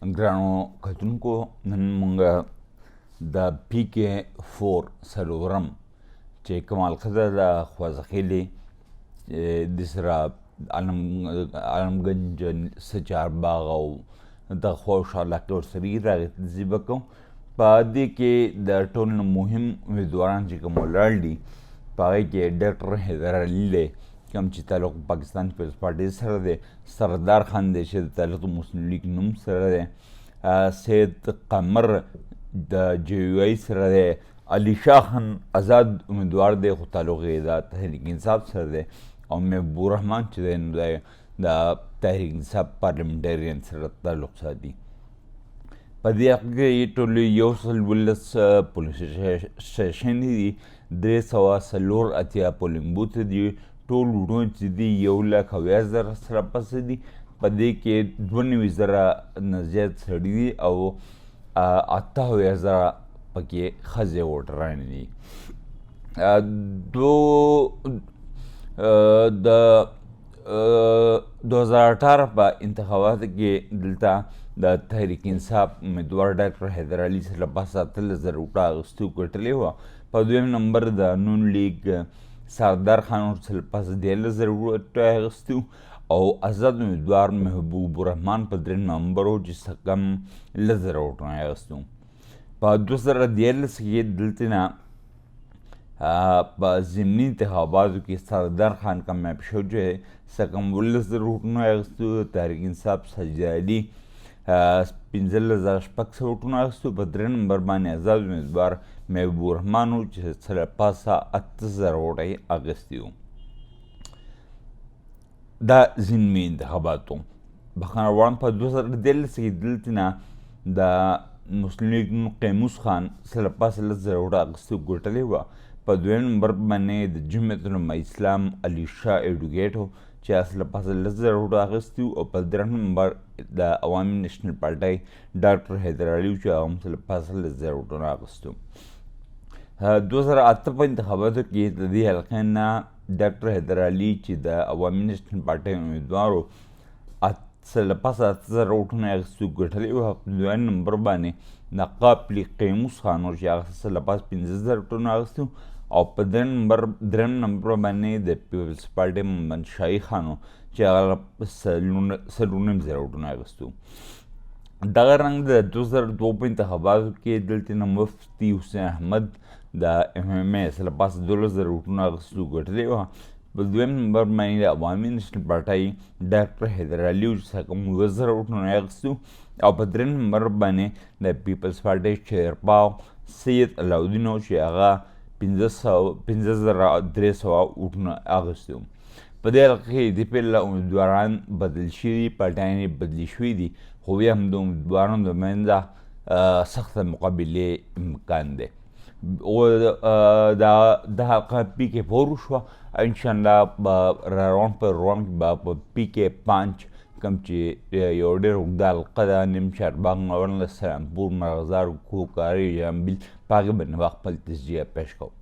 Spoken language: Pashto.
ګرانو کتونکو، نن مونږ د PK4 څلورم چې کمال خزه د خوځخیلې د سره عالمګنج چارباغ او د خوش علاقې ورسره راغی تجزیه به کوم. په دې کې د ټولو نه مهم امیدواران چې کوم ولاړ دي په هغې کې ډاکټر حیدر علي دی کوم چې تعلق پاکستان پیپلز پارټۍ سره دی، سردار خان دی چې د تعلق مسلم لیگ نوم سره دی، سید قمر د JUI سره دی، علي شاه خان آزاد امیدوار دی خو تعلق یې د تحریک انصاف سره دی، او محبوب الرحمن چې دی نو دی د تحریک انصاف پارلمنټرین سره تعلق ساتي. په دې حق کې ټول 112 پولیس سټیشنې دي، 384 پولینګ بوث دي، ټول وډون چې دي 1,80,000 سره پسې دي. په دې کې 92,000 نه زیات سړي دي او 88,000 پکې ښځې ووټرانې دي. د 2018 په انتخاباتو کې دلته د تحریک انصاف امیدوار ډاکټر حیدر علي سره پس 18,000 ووټه اخیستو ګټلې وه. په دویم نمبر د نون لیگ سردار خان ورسره پس 13,000 ووټه اخیستو او آزاد امیدوار محبوب الرحمن په دریم نمبر و چې څه کم 10,000 ووټونه اخیستو. په 2013 کې دلته نه په ضمني انتخاباتو کې سردار خان کامیاب شو چې څه کم 11,000 ووټونه اخیستو. تحریک انصاف سجاد علي 15,600 ووټونه اخیستو. په دریم نمبر باندې آزاد امیدوار محبوب الرحمن و چې سره پاسه 8,000 ووټه یې اخیستي وو. دا ضمني انتخاباتو بخښنه غواړم. په 2013 کې دلته نه د مسلم لیگ قیموس خان سره پاسه 10,000 ووټه اخیستو ګټلې وه. په دویم نمبر باندې د جمعیت العلماء اسلام علي شاه ایډوکیټ و چې اصله پاسه 10,000 ووټه اخیستي وو. او په دریم نمبر د عوامي نیشنل پارټۍ ډاکټر حیدر علي و چې هغه هم سره پاسه 10,000 ووټونه اخیستو. 2008 په انتخاباتو کې د دې حلقې نه ډاکټر حیدر علي چې د عوامي نیشنل پارټۍ امیدوار و سره پاسه 8,000 ووټونه اخیستو ګټلې وه. په دویم نمبر باندې د قاپلي قیموس خان و چې هغه سره پاسه 15,000 ووټونه اخیستو. او په دریم نمبر باندې د پیپلز پارټۍ محمد شاهي خان و چې هغه 4,500 ووټونه اخیستو. دغه رنګ د 2002 په انتخاباتو کې دلته نه مفتي حسین احمد د MMA سره پاسه 12,000 ووټونه اخیستو ګټلې وه. په دویم نمبر باندې د عوامي نیشنل پارټۍ ډاکټر حیدر علي و چې څه کم 10,000 ووټونه اخیستو. او په دریم نمبر باندې د پیپلز پارټۍ چیرپا سید علاالدین و چې هغه 15,300 ووټونه اخیستي وو. په دې حلقه کې د پیل امیدواران بدل شوي، پارټیانې بدلې شوي دي، خو بیا هم د امیدوارانو د منځه سخته مقابلې امکان دی. دا حلقه PK4 وشوه. انشاءالله په روان کې به په PK5 کوم چې یو ډېر اوږده حلقه ده، نیم چارباغ ناول سلامپور مرغزار کوکاري جامبیل په هغې باندې به خپل تجزیه پیش کوو.